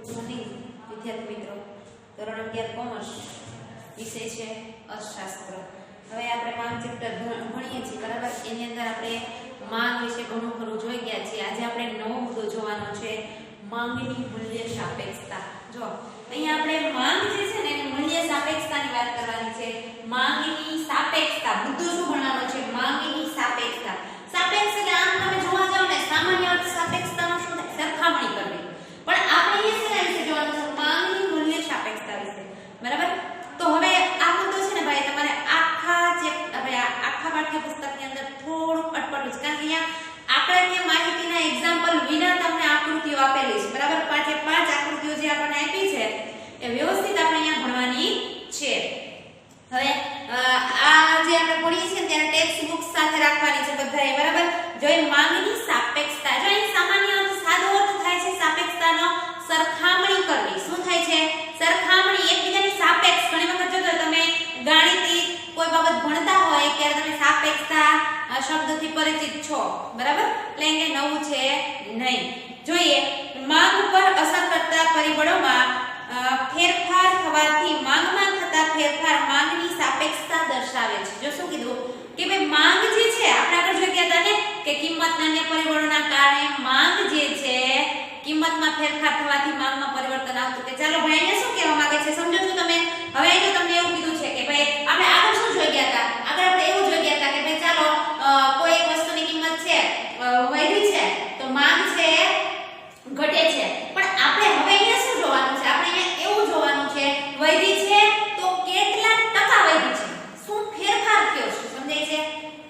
Morning વિદ્યાર્થી મિત્રો, ધોરણ 11 કોમર્સ વિષય છે અર્થશાસ્ત્ર. હવે આપણે માંગ ચેપ્ટર ભણીએ છીએ બરાબર. એની અંદર આપણે માંગ વિશે ઘણું ખરું જોઈ ગયા છીએ. આજે આપણે નવો મુદ્દો જોવાનો છે, માંગની મૂલ્ય સાપેક્ષતા. જો અહીંયા આપણે માંગ જે છે ને એની મૂલ્ય સાપેક્ષતાની વાત કરવાની છે. માંગની સાપેક્ષતા મુદ્દો શું ભણવાનો છે? માંગની સાપેક્ષતા. સાપેક્ષ એટલે આમ તમે જોવા જાવ ને સામાન્ય અર્થ સાપેક્ષતાનો શું થાય? સરખામણી કરવી. પણ આપણે અહીંયા શેના વિશે જોવાનું છે? માંગની મૂલ્ય સાપેક્ષતા વિશે. બરાબર. તો હવે આ મુદ્દો છે ને ભાઈ તમારે આખા પાઠ્યપુસ્તકની અંદર થોડું અટપટું છે, કારણ કે અહીંયા આંકડાકીય માહિતીના એક્ઝામ્પલ વિના તમને આકૃતિઓ આપેલી છે. બરાબર. પાંચે પાંચ આકૃતિઓ જે આપણને આપી છે એ વ્યવસ્થિત આપણે અહીંયા ભણવાની છે. હવે આ જે આપણે ભણીએ છીએ ત્યારે ટેક્સ્ટ બુક સાથે રાખવાની છે બધાએ. બરાબર. જો એ માંગની સાપેક્ષતા, જો એ સામાન્ય અર્થ સાદો અર્થ થાય છે સાપેક્ષતાનો સરખામણી કરવી. શું થાય છે? સરખામણી, એકબીજાની સાપેક્ષ. ઘણી વખત જો તમે ગણિતી કોઈ બાબત ભણતા હોય ત્યારે તમે સાપેક્ષતા શબ્દથી પરિચિત છો. બરાબર. એટલે કે નવું છે નહીં. જોઈએ માંગ પર અસર કરતા પરિબળોમાં ફેરફાર થવાથી માંગમાં થતા ફેરફાર માંગની સાપેક્ષતા દર્શાવે છે. જો શું કીધું કે ભાઈ માંગ જે છે આપણે આગળ જોઈ ગયા હતા ને કે કિંમતના અન્ય પરિબળોના કારણે માંગ જે છે કિંમતમાં ફેરફાર થવાથી માંગમાં પરિવર્તન આવતું. કે ચાલો ભાઈ અહીંયા શું કહેવા માંગે છે સમજો છો તમે? હવે જો તમને એવું કીધું છે કે ભાઈ આપણે આગળ શું જોઈ ગયા હતા? આગળ આપણે એવું જોઈ ગયા હતા કે ભાઈ ચાલો કોઈ એક વસ્તુની કિંમત છે વધી છે તો માંગ છે ઘટે છે. પણ આપણે હવે અહીંયા શું જોવાનું છે? આપણે અહીંયા એવું જોવાનું છે વધી છે તો કેટલા ટકા વધી છે, શું ફેરફાર થયો છે, સમજાય છે?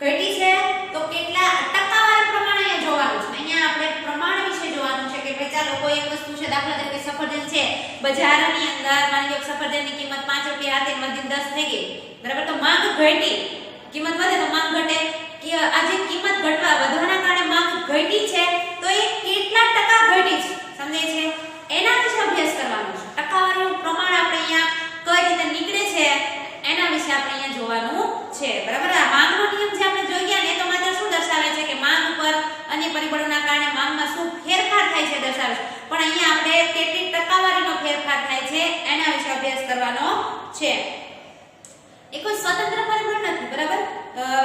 ઘટી છે તો કેટલા ટકાવાર પ્રમાણ અહીંયા જોવાનું છે. અહીંયા આપણે પ્રમાણ વિશે જોવાનું છે કે ભાઈ ચાલો કોઈ એક વસ્તુ છે, દાખલા તરીકે સફરજન છે, બજારની અંદર માની લો સફરજનની કિંમત 5 રૂપિયા હતી, વધીને 10 થઈ ગઈ. બરાબર. તો માંગ ઘટી, કિંમત વધે તો માંગ ઘટે. કે આ જે કિંમત વધવાના કારણે માંગ ઘટી છે તો એ કેટલા ટકા ઘટી છે, સમજાય છે? એના વિશે અભ્યાસ કરવાનો છે. ટકાવારીનું પ્રમાણ આપણે અહીંયા કઈ રીતે નીકળે છે એના વિશે આપણે અહીંયા જોવાનું છે. બરાબર. આ માંગનો નિયમ જે આપણે જોઈ ગયા ને એ તો માત્ર શું દર્શાવે છે કે માંગ ઉપર અન્ય પરિબળોના કારણે માંગમાં શું ફેરફાર થાય છે દર્શાવે છે. પણ અહીંયા આપણે કેટલી ટકાવારીનો ફેરફાર થાય છે એના વિશે અભ્યાસ કરવાનો છે. એ કોઈ સ્વતંત્ર પરિબળ નથી. બરાબર.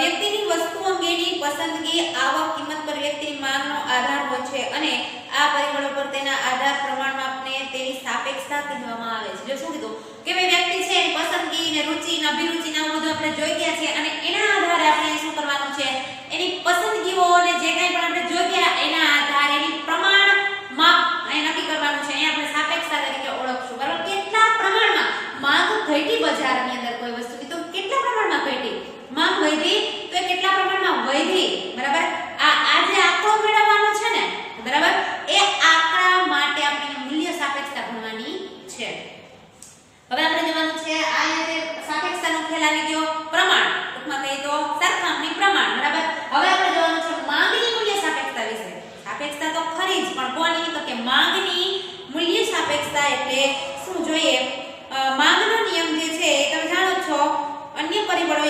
વ્યક્તિની વસ્તુ અંગેની પસંદગી, આવક, કિંમત પર વ્યક્તિની માંગનો આધાર હોય છે અને આ પરિબળો પર તેના આધાર પ્રમાણમાપને તેની સાપેક્ષતા કહેવામાં આવે છે. જો શું કીધું કે ભાઈ વ્યક્તિ છે એની પસંદગી ને રુચિ ને અભિરુચિ ને બધું આપણે જોઈ ગયા છે અને એના આધારે આપણે શું કરવાનું છે? એની પસંદગીઓ ને જે કંઈ પણ આપણે જોઈ ગયા એના આધારે એની પ્રમાણ માપ નક્કી કરવાનું છે. અહીંયા આપણે સાપેક્ષતા તરીકે ઓળખશું. બરાબર. કેટલા પ્રમાણમાં માંગ ઘટી બજારની અંદર કોઈ વસ્તુની તો કેટલા પ્રમાણમાં ઘટી, માંગ વધી તો એ કેટલા પ્રમાણમાં વધી. બરાબર. આ જે આંકડો મેળવવાનો છે ને, બરાબર, એ આંકડા માટે આપણે મૂલ્ય સાપેક્ષતા ભણવાની છે. હવે આપણે જોવાનું છે આ જે સાપેક્ષતાનો ખ્યાલ આવી ગયો, પ્રમાણ, ટૂંકમાં કહીએ તો સરખામણી, પ્રમાણ. બરાબર. હવે આપણે જોવાનું છે માંગની મૂલ્ય સાપેક્ષતા વિશે. સાપેક્ષતા તો ખરી જ, પણ કોની? તો કે માંગની મૂલ્ય સાપેક્ષતા એટલે શું? જોઈએ માંગનો નિયમ જે છે એ તમે જાણો છો, અન્ય પરિબળો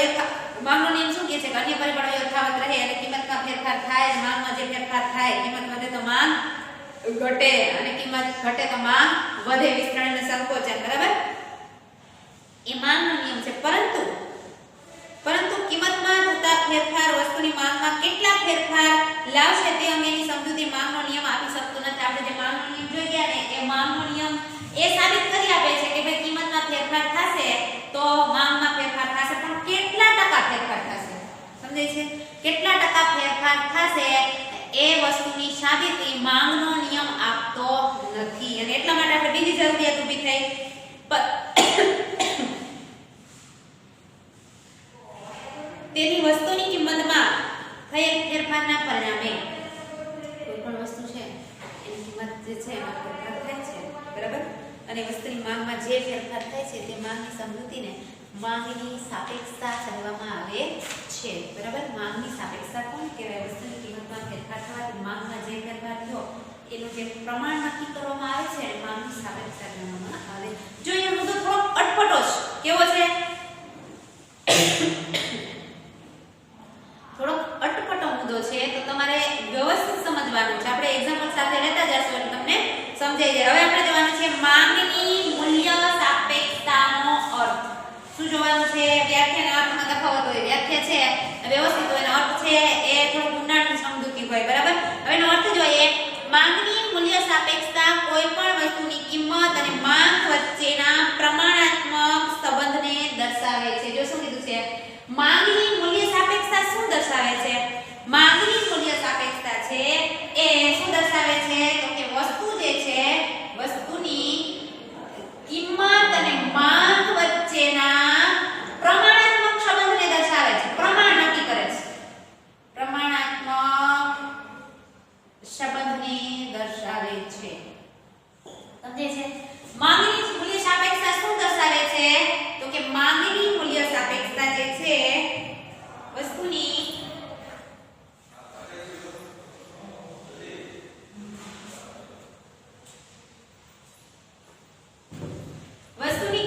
માંગનો નિયમ શું કહે છે કે અન્ય પરિબળો યથાવત રહે અને કિંમતમાં ફેરફાર થાય. માંગમાં જે ફેરફાર થાય, કિંમત વધે તો માંગ ઘટે અને કિંમત ઘટે તો માંગ વધે. વિસ્તરણ અને સંકોચન. બરાબર. એ માંગનો નિયમ છે. પરંતુ કિંમતમાં થતા ફેરફાર વસ્તુની માંગમાં કેટલા ફેરફાર લાવશે તે અંગેની સમજૂતી માંગનો નિયમ આપી શકતો નથી. આપણે જે માંગનો નિયમ જોઈ ગયા ને એ માંગનો નિયમ એ સાબિત કરી આપે છે કે ભાઈ કિંમતમાં ફેરફાર થશે તો માંગમાં ફેરફાર થશે, પણ કેટલા ટકા ફેરફાર થશે, સમજાય છે? કેટલા ટકા ફેરફાર થશે એ વસ્તુની સાબિતી માંગનો નિયમ આપતો નથી. અને એટલા માટે આપણે બીજી જરૂરિયાત ઊભી થઈ, તેની વસ્તુની કિંમતમાં થયેલ ફેરફારના પરિણામે કોઈ પણ વસ્તુ છે એની કિંમત જે છે એમાં ફેરફાર થાય છે. બરાબર. અને વસ્તુની માંગમાં જે ફેરફાર થાય છે તે માંગની સમજૂતીને માંગની સાપેક્ષતા કહેવામાં આવે છે. બરાબર. માંગની સાપેક્ષતા કોણ કહેવાય? વસ્તુની કિંમતમાં ફેરફાર થવાથી માંગમાં જે ફેરફાર થયો એનું જે પ્રમાણ નક્કી કરવામાં આવે છે માંગની સાપેક્ષતા કહેવામાં આવે. જો અહીંયા મુદ્દો થોડો અટપટો છે. કેવો છે? થોડો અટપટો મુદ્દો છે તો તમારે વ્યવસ્થિત સમજવાનું છે. આપણે એક્ઝામ્પલ સાથે લેતા જશું એટલે તમને સમજાઈ જાય. હવે આપણે જવાનું છે માંગની મૂલ્ય સાપેક્ષતાનો અર્થ શું જોવાનું છે વ્યાખ્યા અને અર્થમાં તફાવત હોય વ્યાખ્યા છે વ્યવસ્થિત હોય અને અર્થ છે એ થોડું ઊંડાણથી સમજૂતી હોય બરાબર હવે એનો અર્થ જોઈએ માંગની મૂલ્ય સાપેક્ષતા કોઈ પણ વસ્તુની કિંમત અને માંગ વચ્ચેના પ્રમાણાત્મક સંબંધને દર્શાવે છે જો શું કીધું છે માંગની મૂલ્ય સાપેક્ષતા શું દર્શાવે છે માંગની મૂલ્ય સાપેક્ષતા છે એ શું દર્શાવે છે તો કે વસ્તુ જે છે વસ્તુની કિંમત અને માંગ વચ્ચેના પ્રમાણાત્મક સંબંધને દર્શાવે છે પ્રમાણ નક્કી કરે છે પ્રમાણાત્મક સંબંધને દર્શાવે છે સમજે છે માંગની મૂલ્ય સાપેક્ષતા શું દર્શાવે છે તો કે માંગની મૂલ્ય સાપેક્ષતા જે છે વસ્તુની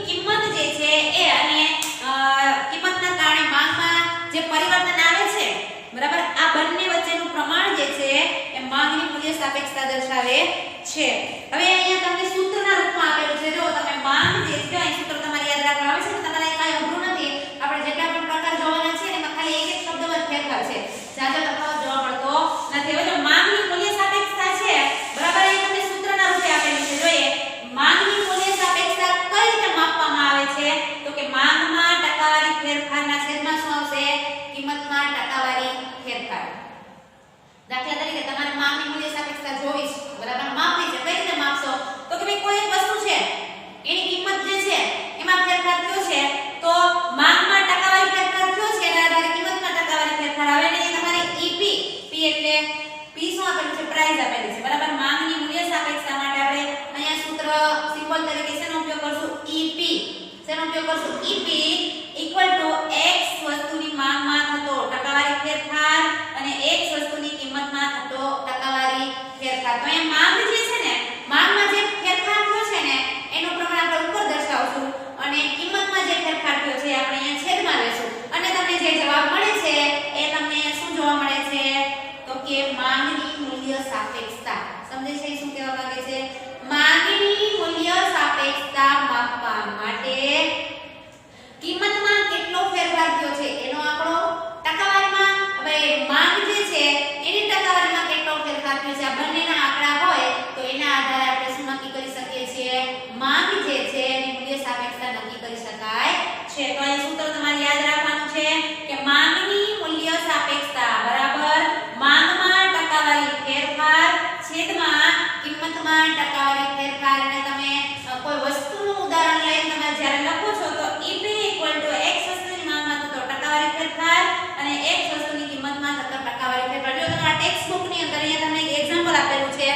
કિંમત જે છે એ અને કિંમતના કારણે માંગમાં જે પરિવર્તન આવે છે બરાબર આ બંને વચ્ચેનું પ્રમાણ જે છે એ માંગની મૂલ્ય સાપેક્ષતા દર્શાવે છે હવે અહીંયા તમને સૂત્રના રૂપમાં આપેલું છે જો તમે માંગ જે છે અહીં સૂત્ર તમારે યાદ રાખવાનું આવે છે તમારે કાંઈ અઘરું નથી આપણે જેટલા પણ પ્રકાર જોવાના છે એમાં ખાલી એક શબ્દમાં ફેરફાર છે જાજો તફાવત જોવા મળતો નથી હવે જો માંગની મૂલ્ય સાપેક્ષતા છે બરાબર અહીં તમને સૂત્રના રૂપે આપેલું છે જોઈએ માંગની મૂલ્ય સાપેક્ષતા કઈ રીતે માપવામાં આવે છે તો કે માંગમાં ટકાવારી ફેરફારના છેદમાં શું આવશે કિંમતમાં ટકાવારી ફેરફાર દાખલા તરીકે તમારે માંગની મૂલ્ય સાપેક્ષતા જોવી છે બરાબર માપવી છે કઈ રીતે માપશો તો કે ભાઈ કોઈ એક વસ્તુ છે એની કિંમત જે છે એમાં ફેરફાર થયો છે તો માંગમાં ટકાવારી ફેરફાર થયો છે એના આધારે કિંમતમાં ટકાવારી ફેરફાર આવે ને તમારે ઈપી પી એટલે પી શું આપેલું છે પ્રાઇસ આપેલી છે બરાબર માંગની મૂલ્ય સાપેક્ષતા માટે આપણે અહીંયા સૂત્ર સિમ્બોલ તરીકે શેનો ઉપયોગ કરશું ઈપી શેનો ઉપયોગ કરશું ઈપી ઇક્વલ ટુ x વસ્તુની માંગમાં થતો ટકાવારી ફેરફાર અને x વસ્તુની કિંમતમાં થતો ટકાવારી ફેરફાર તો અહીંયા માંગ જે છે ને માંગમાં જે ફેરફાર થયો છે ને એનું પ્રમાણ આપણે ઉપર દર્શાવશું અને કિંમતમાં જે ફેરફાર થયો છે આપણે અહીંયા છેદમાં લેશું અને તમને જે જવાબ મળે છે એ તમને શું જોવા મળે છે તો કે માંગની મૂલ્ય સાપેક્ષતા સમજે છે શું કહેવા માંગે છે માંગની મૂલ્ય સાપેક્ષતા માપવા માટે કિંમતમાં કેટલો ફેરફાર થયો છે એનો આંકડો ટકાવારીમાં હવે માંગ જે છે એની ટકાવારીમાં કેટલો ફેરફાર થયો છે આ બંનેના આંકડા હોય તો એના આધારે આપણે શું નક્કી કરી શકીએ છીએ માંગ જે છે એની મૂલ્ય સાપેક્ષતા નક્કી કરી શકાય છે તો અહીં સૂત્ર તમારે યાદ રાખવાનું છે કે માંગની મૂલ્ય સાપેક્ષતા બરાબર માંગમાં ટકાવારી ફેરફાર છેદમાં કિંમતમાં ટકાવારી ફેરફાર અને તમે કોઈ વસ્તુનું ઉદાહરણ લઈને તમે જ્યારે લખો છો તો ep x વસ્તુની માંગમાં થતો ટકાવારી ફેરફાર અને x વસ્તુની કિંમતમાં થતો ટકાવારી ફેરફાર જો તમારા ટેક્સ્ટ બુક ની અંદર અહીંયા તમને એક એક્ઝામ્પલ આપેલું છે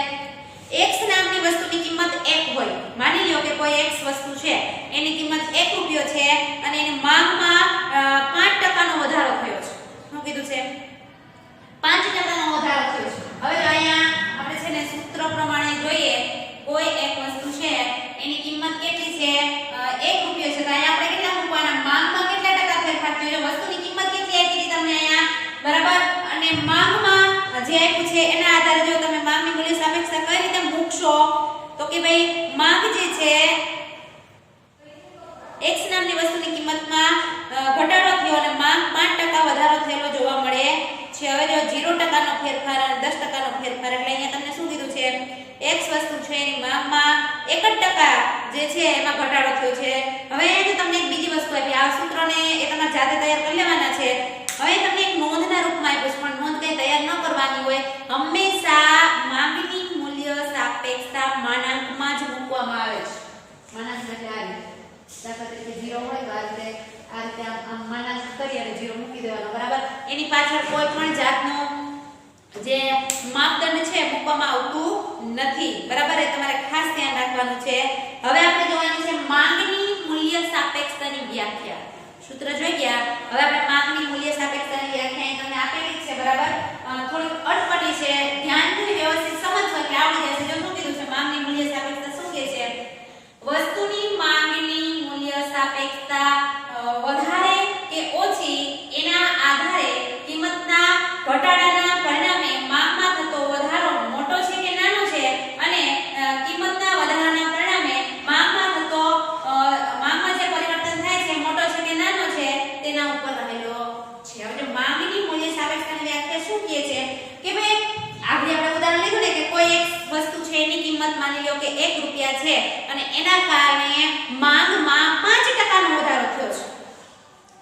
x નામની વસ્તુની કિંમત 1 હોય માની લ્યો કે કોઈ x વસ્તુ છે એની કિંમત 1 રૂપિયો છે અને એની માંગમાં 5% નો વધારો થયો છે શું કીધું છે 5% નો વધારો થયો છે હવે જો અહીંયા આપણે છે ને સૂત્ર પ્રમાણે જોઈએ કોઈ એક વસ્તુ છે એની કિંમત કેટલી છે 1 રૂપિયો છે તો અહીંયા આપણે કેટલા મૂકવાના માંગમાં કેટલા ટકા ફેરફાર થયો છે વસ્તુની કિંમત કેટલી આપી હતી તમને અહીંયા બરાબર અને માંગમાં જે આપ્યું છે એના આધારે જો તમે માંગની મૂલ્ય સાપેક્ષતા કઈ રીતે મૂકશો તો કે ભાઈ માંગ જે છે x નામની વસ્તુની કિંમતમાં ઘટાડો થયો અને માંગ 5% વધારો થયેલો જોવા મળે છે હવે જો 0% નો ફેરફાર અને 10% નો ફેરફાર એટલે અહીંયા તમને શું કીધું છે x વસ્તુ છે એની માંગમાં 1% જે છે એમાં ઘટાડો થયો છે હવે અહીંયા તમને એક બીજી વસ્તુ આપી આ સૂત્રને એ તમારે જાતે તૈયાર કરી લેવાના છે હવે તમને એક નોંધના રૂપમાં આપ્યું છે પણ નોંધ કઈ તૈયાર ન કરવાની હોય હંમેશા માંગની મૂલ્ય સાપેક્ષતા માનાંકમાં જ મૂકવામાં આવે છે માનાંક એટલે આ રીતે દાખલા તરીકે 0 હોય તો આ રીતે આમ માનાંક કરી અને 0 મૂકી દેવાનો બરાબર એની પાછળ કોઈ પણ જાતનો જે માપદંડ છે મૂકવામાં આવતું નથી બરાબર એ તમારે ખાસ ધ્યાન રાખવાનું છે હવે આપણે જોવાનું છે માંગની મૂલ્ય સાપેક્ષતાની વ્યાખ્યા સૂત્ર જોઈ ગયા હવે આપણે માંગની મૂલ્ય સાપેક્ષતાની વ્યાખ્યા તમને આપેલી છે બરાબર થોડી અટપટી છે ધ્યાનથી વ્યવસ્થિત સમજશો એટલે આવડી જશે જો શું કીધું છે માંગની મૂલ્ય સાપેક્ષતા શું કહે છે વસ્તુની માંગની મૂલ્ય સાપેક્ષતા વધારે કે ઓછી એના આધારે કિંમતના ઘટાડાના પરિણામે માંગમાં થતો વધારો મોટો છે કે નાનો છે અને કિંમતના વધારાના પરિણામે 1 રૂપિયા છે અને એના કારણે માંગમાં 5% નો વધારો થયો છે.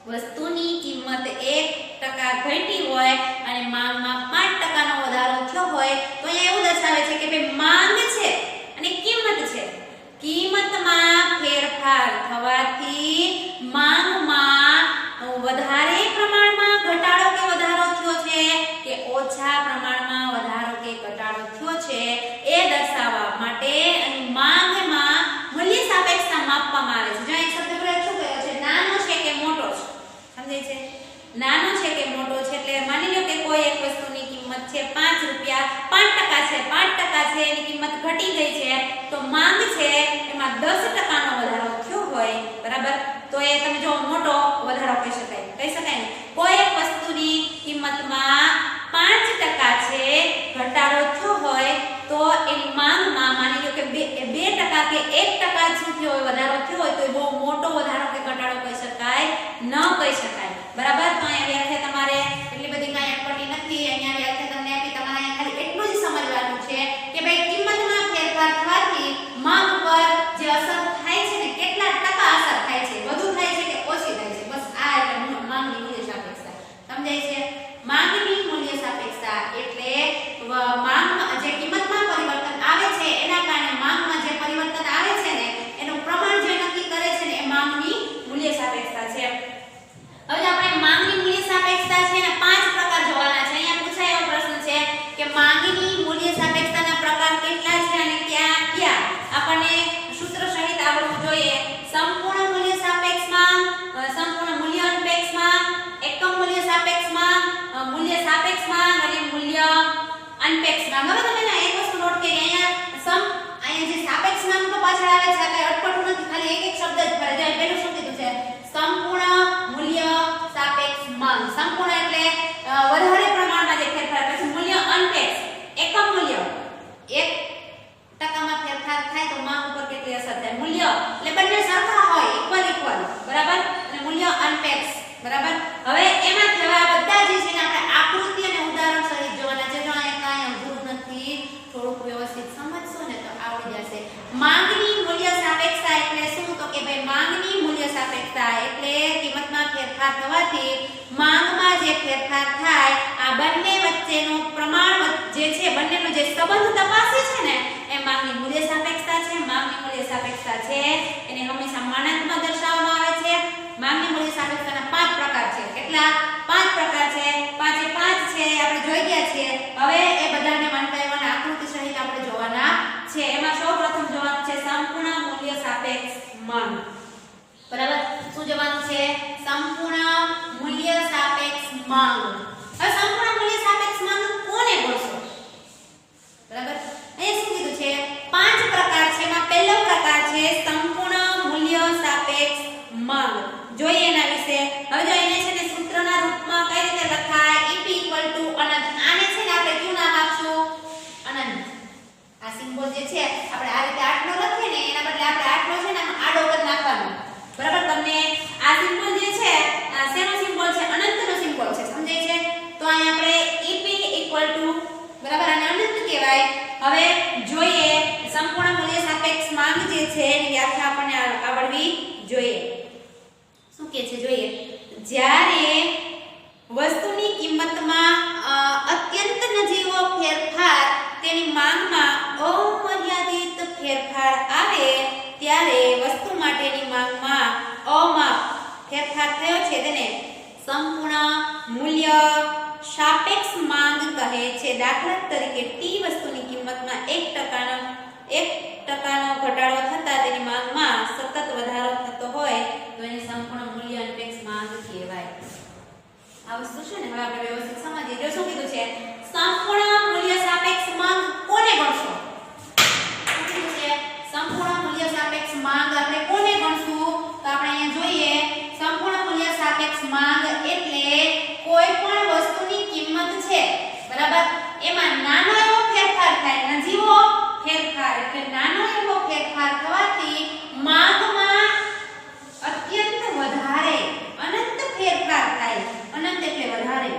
વસ્તુની કિંમત 1% ઘટી હોય અને માંગમાં 5% નો વધારો થયો હોય તો અહીંયા એવું દર્શાવે છે કે ભાઈ માંગ છે અને કિંમત છે. કિંમતમાં ફેરફાર થવાથી માંગમાં વધારે પ્રમાણમાં ઘટાડો કે વધારો થયો છે કે ઓછા પ્રમાણમાં વધારો કે ઘટાડો થયો છે એ દર્શાવવા માટે અહીં માંગમાં મૂલ્ય સાપેક્ષતા માપવામાં આવે છે. જો એક શબ્દ પ્રયોગ શું કહેવાય છે? નાનો છે કે મોટો છે? સમજાય છે? નાનો છે કે મોટો છે એટલે માની લો કે કોઈ એક વસ્તુની કિંમત છે 5 રૂપિયા, 5% છે, 5% છે એની કિંમત ઘટી ગઈ છે તો માંગ છે એમાં 10% નો વધારો થયો હોય, બરાબર? તો એ તમે જો મોટો વધારો કહી શકાય ને. કોઈ એક વસ્તુની કિંમતમાં 5% છે ઘટાડો થયો હોય તો એની માંગમાં માની લો કે 2% કે 1% શું થયો હોય, વધારો થયો હોય તો એ બહુ મોટો વધારો કે ઘટાડો કહી શકાય ન કહી શકાય, બરાબર? તો અહીંયા વ્યાખ્યા તમારે એટલી બધી કાંઈ અટપટી નથી. અહીંયા વ્યાખ્યા તમને આપી, તમારે અહીંયા ખાલી એટલું જ સમજવાનું છે કે ભાઈ કિંમતમાં ફેરફાર થવાથી માંગ પર જે અસર થાય છે ને કેટલા ટકા અસર થાય છે, વધુ થાય છે કે ઓછી થાય છે, બસ આ એટલે માંગની મૂલ્ય સાપેક્ષતા. સમજાય છે? માંગની મૂલ્ય સાપેક્ષતા એટલે માંગમાં જે કિંમતમાં પરિવર્તન આવે છે એના કારણે માંગમાં જે પરિવર્તન આવે છે ને એનું પ્રમાણ જે નક્કી કરે છે ને એ માંગની મૂલ્ય સાપેક્ષતા છે. હવે આપણે માંગની મૂલ્ય સાપેક્ષતા છે ને 5 પ્રકાર જોવાના છે. અહીંયા પૂછાય એવો પ્રશ્ન છે કે માંગની મૂલ્ય સાપેક્ષતાના પ્રકાર કેટલા છે અને કયા કયા આપણને સૂત્ર સહિત આવડવું જોઈએ. સંપૂર્ણ મૂલ્ય સાપેક્ષ માંગ, સંપૂર્ણ મૂલ્ય અનપેક્ષ માંગ, એકમ મૂલ્ય સાપેક્ષ માંગ, મૂલ્ય સાપેક્ષ માંગ અને મૂલ્ય અનપેક્ષ માંગ. હવે તમે એક વસ્તુ નોટ કરી, અહીંયા જે સાપેક્ષ માંગ તો પાછળ આવે છે, આ કઈ અટપટું નથી, ખાલી એક શબ્દ જ ફરે જાય. પહેલું શું કીધું છે? સંપૂર્ણ મૂલ્ય સાપેક્ષ માંગ. સંપૂર્ણ એટલે વધારે પ્રમાણમાં જે ફેરફાર, પછી મૂલ્ય અનપેક્ષ એકમ મૂલ્ય 1% માં ફેરફાર થાય તો માંગ ઉપર કેટલી અસર થાય. મૂલ્ય એટલે બંને સરખા હોય, ઇક્વલ, બરાબર? અને મૂલ્ય અનપેક્ષ, બરાબર? હવે એમાં થવા બધા જે છે ને આપણે આકૃતિ અને ઉદાહરણ સહિત જોવાના છે. જો અહીંયા કાંઈ અઘરું નથી, થોડુંક વ્યવસ્થિત સમજશો ને તો આવડી જશે. માંગની મૂલ્ય સાપેક્ષતા એટલે શું? તો કે ભાઈ માંગની મૂલ્ય સાપેક્ષતા એટલે કિંમતમાં ફેરફાર થવાથી માંગમાં જે ફેરફાર થાય આ બંને વચ્ચેનો પ્રમાણ જે છે, બંનેનો જે સંબંધ તપાસે છે ને એ માંગની મૂલ્ય સાપેક્ષતા છે. માંગની મૂલ્ય સાપેક્ષતા છે એને હંમેશા માનાંકમાં દર્શાવવામાં આવે છે. માંગની મૂલ્ય સાપેક્ષતાના 5 પ્રકાર છે. કેટલા? 5 પ્રકાર છે. 5 એ 5 છે આપણે જોઈ ગયા છીએ. હવે એ બધાને મંતવ્યોના આકૃતિ સહિત આપણે જોવાના છે. એમાં સૌપ્રથમ જોવાનું છે સંપૂર્ણ મૂલ્ય સાપેક્ષ માંગ, બરાબર? શું જોવાનું છે? સંપૂર્ણ મૂલ્ય સાપેક્ષ માંગ. હવે સંપૂર્ણ મૂલ્ય સાપેક્ષ માંગ કોને ગણશો, બરાબર? અહીંયા શું કીધું છે? 5 પ્રકાર છે. એમાં પહેલો પ્રકાર છે સંપૂર્ણ મૂલ્ય સાપેક્ષ માંગ. જોઈએ એના વિશે. હવે જો એને છે ને સૂત્રના રૂપમાં કઈ રીતે લખાય? EP અનંત. આને છે ને આપણે શું નામ આપશું? અનંત. આ સિમ્બોલ જે છે આપણે આ રીતે આટલો લખીએ ને એના બદલે આપણે આટલો છે ને આડો કરી નાખવાનો, બરાબર? તમને આ સિમ્બોલ જે છે શેનો સિમ્બોલ છે? અનંતનો સિમ્બોલ છે. સમજાય છે? તો અહીં આપણે EP બરાબર આને અનંત કહેવાય. હવે જોઈએ સંપૂર્ણ મૂલ્ય સાપેક્ષ માંગ જે છે એની વ્યાખ્યા આપણને આવડવી જોઈએ. શું કહે છે જોઈએ? જ્યારે વસ્તુની કિંમતમાં અત્યંત નજીવો ફેરફાર તેની માંગમાં અમર્યાદિત ફેરફાર આવે ત્યારે વસ્તુ માટેની માંગમાં અમાપ ફેરફાર થયો છે તેને સંપૂર્ણ મૂલ્ય સાપેક્ષ માંગ કહે છે. દાખલા તરીકે ટી વસ્તુની કિંમતમાં 1%નો ઘટાડો થતા તેની માંગમાં સતત વધારો થતો હોય તો એને સંપૂર્ણ મૂલ્ય અનપેક્ષ માંગ કહેવાય. આ વસ્તુ છે ને હવે આપણે વ્યવસ્થિત સમજીએ. જો શું કીધું છે? સંપૂર્ણ મૂલ્ય સાપેક્ષ માંગ કોને ગણશો? શું કીધું છે? સંપૂર્ણ મૂલ્ય સાપેક્ષ માંગ આપણે કોને ગણશું? તો આપણે અહીંયા જોઈએ સંપૂર્ણ મૂલ્ય સાપેક્ષ માંગ એટલે કોઈ પણ વસ્તુની કિંમત છે, બરાબર? એમાં નાનો એવો ફેરફાર થાય, નજીવો ફેરફાર એટલે નાનો એવો ફેરફાર થવાથી માંગમાં અત્યંત વધારે અનંત ફેરફાર થાય. અનંત એટલે વધારે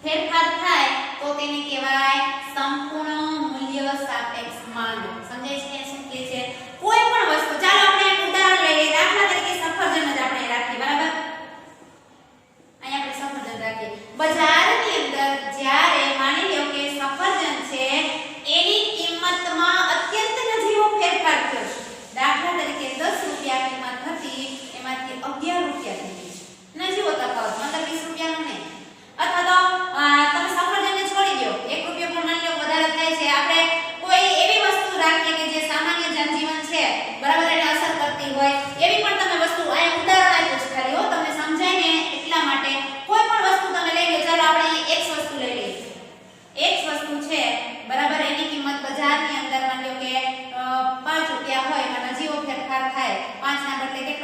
ફેરફાર થાય તો તેને કહેવાય સંપૂર્ણ મૂલ્ય સાપેક્ષ માંગ. સમજાય છે?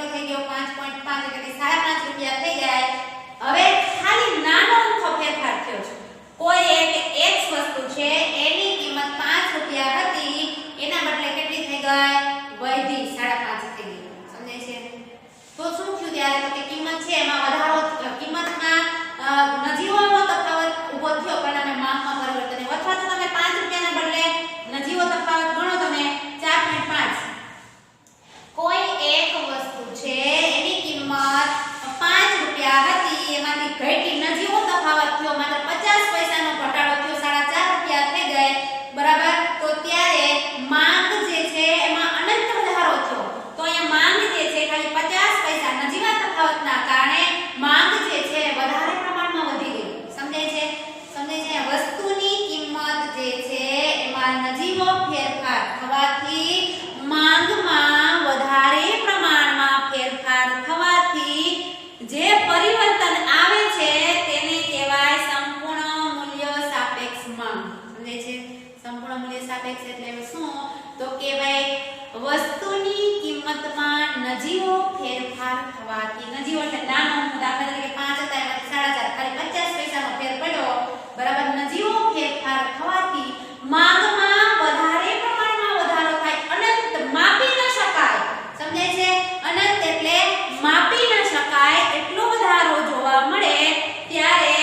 વધતી થઈ ગયો 5.5 એટલે કે 5.5 રૂપિયા થઈ જાય. હવે ખાલી નાનો અમથો ફેરફાર થયો છે. કોઈ એક x વસ્તુ છે એની કિંમત 5 રૂપિયા હતી, એના બદલે કેટલી થઈ ગઈ? વધી 5.5 થઈ ગઈ. સમજાય છે? તો શું થયું ત્યારે? તો કે કિંમત છે એમાં વધારો, કિંમતમાં નજીવો તફાવત ઊભો થયો પરિણામે માંગમાં પરિવર્તન. અથવા તો તમે 5 રૂપિયાના બદલે નજીવો તફાવત ગણો તમે 4.5. કોઈ એક વસ્તુ છે એની કિંમત 5 રૂપિયા હતી, એમાંથી ઘટી નજીવો તફાવત થયો, માત્ર 50 પૈસાનો ઘટાડો થયો, 4.5 રૂપિયા થઈ ગઈ. બરાબર? તો ત્યારે માંગ જે છે એમાં અનંત વધારો થયો. તો અહીંયા માંગ જે છે ખાલી 50 પૈસા નજીવા તફાવતના કારણે માંગ જે છે વધારે પ્રમાણમાં વધી ગઈ. સમજાય છે? સમજાય છે? વસ્તુની કિંમત જે છે એમાં નજીવો ફેરફાર થવાથી માંગમાં વધારે પ્રમાણમાં ફેરફાર થવાથી જે પરિવર્તન આવે છે તેને કહેવાય સંપૂર્ણ મૂલ્ય સાપેક્ષ માંગ. સમજાય છે? સંપૂર્ણ મૂલ્ય સાપેક્ષ એટલે શું? તો કહેવાય વસ્તુની કિંમતમાં નજીવો ફેરફાર થવાથી, નજીવો એટલે નાનો, દાખલા તરીકે 5 હતા એમાંથી 4.5, ખાલી 50 પૈસાનો ફેર પડ્યો. બરાબર? નજીવો ફેરફાર થવાથી માંગમાં વધારે પ્રમાણમાં વધારો થાય. અનંત, માપી ન શકાય. સમજાય છે? અનંત એટલે માપી ન શકાય એટલો વધારો જોવા મળે ત્યારે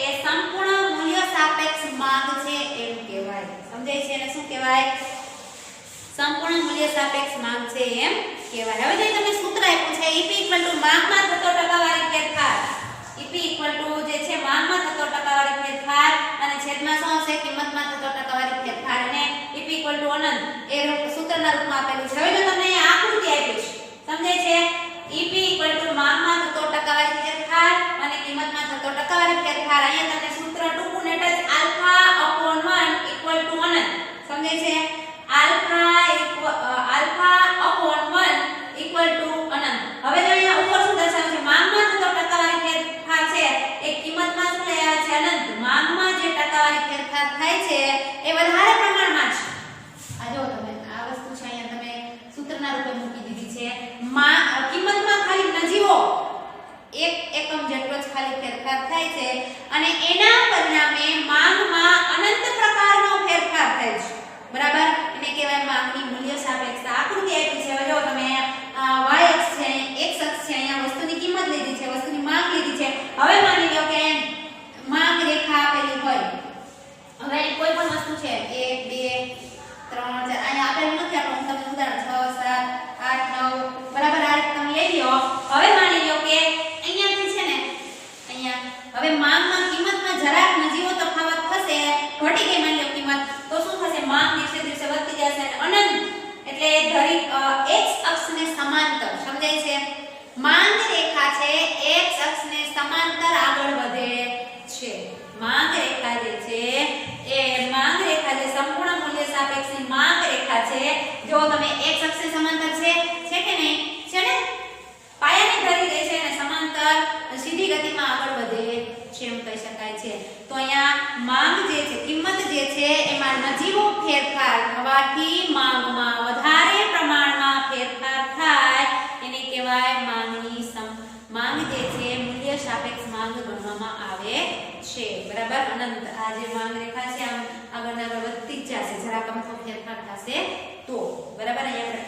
એ સંપૂર્ણ મૂલ્ય સાપેક્ષ માંગ છે એમ કહેવાય. સમજાય છે? એને શું કહેવાય? સંપૂર્ણ મૂલ્ય સાપેક્ષ માંગ છે એમ કહેવાય. હવે જે તમે સૂત્ર આપ્યું છે EP માંગમાં થતો ટકાવારી ફેરફાર, EP જે છે માંગમાં થતો ટકાવારી ફેરફાર અને છેદમાં શું આવશે? કિંમતમાં થતો ટકાવારી ફેરફાર, અને EP અનંત એ સૂત્રના રૂપમાં આપેલું છે. હવે જો તમને અહીંયા આકૃતિ આપી છે, સમજાય છે? EP માંગમાં થતો ટકાવારી ફેરફાર અને કિંમતમાં થતો ટકાવારી ફેરફાર. અહીંયા તમને સૂત્ર ટૂંકું ને ટચ α/1 અનંત. સમજાય છે? α/1 અનંત. હવે જો અહીંયા ઉપર શું દર્શાવે છે? માંગમાં થતો ટકાવારી ફેરફાર છે એ કિંમતમાં શું લઈ આવે છે? અનંત. માંગમાં જે ટકાવારી ફેરફાર થાય છે એ વધારે પ્રમાણમાં છે. આ જો તમે આ વસ્તુ છે અહીંયા તમે સૂત્રના રૂપે મૂકી દીધી છે. કિંમતમાં ખાલી નજીવો 1 એકમ જેટલો જ ખાલી ફેરફાર થાય છે અને એના પરિણામે માંગમાં અનંત પ્રકારનો ફેરફાર થાય છે. બરાબર? એને કહેવાય માંગની મૂલ્ય સાપેક્ષતા. આકૃતિ આપી છે. હવે જો તમે y અક્ષ છે, x અક્ષ છે, અહીંયા વસ્તુની કિંમત લીધી છે, વસ્તુની માંગ લીધી છે. હવે માની લો કે માંગ રેખા આપેલી હોય. હવે કોઈ પણ વસ્તુ છે 1 2 3 4 અહીંયા આપેલું નથી, આપણે હું તમને ઉદાહરણ 6 7 8 9 બરાબર આ રીતે તમે લઈ લો. હવે માની લો કે અહીંયાથી છે ને અહીંયા હવે માંગમાં કિંમતમાં જરાક નજીવો તફાવત થશે, ઘટી ગઈ માની લો કિંમત, તો શું થશે? માંગ દિવસે દિવસે વધતી જશે અને અનંત એટલે ધરી x અક્ષને સમાંતર. સમજાય છે? માંગ રેખા છે x અક્ષને સમાંતર આગળ વધે છે. માંગ રેખા જે છે એ માંગ રેખા જે સંપૂર્ણ મૂલ્ય સાપેક્ષની માંગ રેખા છે, જો તમે x અક્ષને સમાંતર છે કે નહીં? છે ને? પાયાની ધરી દે છે અને સમાંતર સીધી ગતિમાં આગળ વધે છે એમ કહી શકાય છે. તો અહીંયા માંગ જે છે, કિંમત જે છે એમાં નજીવો ફેરફાર થવાથી માંગમાં વધારે પ્રમાણમાં ફેરફાર થાય એને કહેવાય માંગની માંગ જે છે મૂલ્ય સાપેક્ષ માંગ ગણવામાં આવે છે. બરાબર? અનંત આ જે માંગ રેખા છે આમ આગળ વધતી જ જશે, જરાક અમથો ફેરફાર થશે તો. બરાબર? અહીંયા આપણે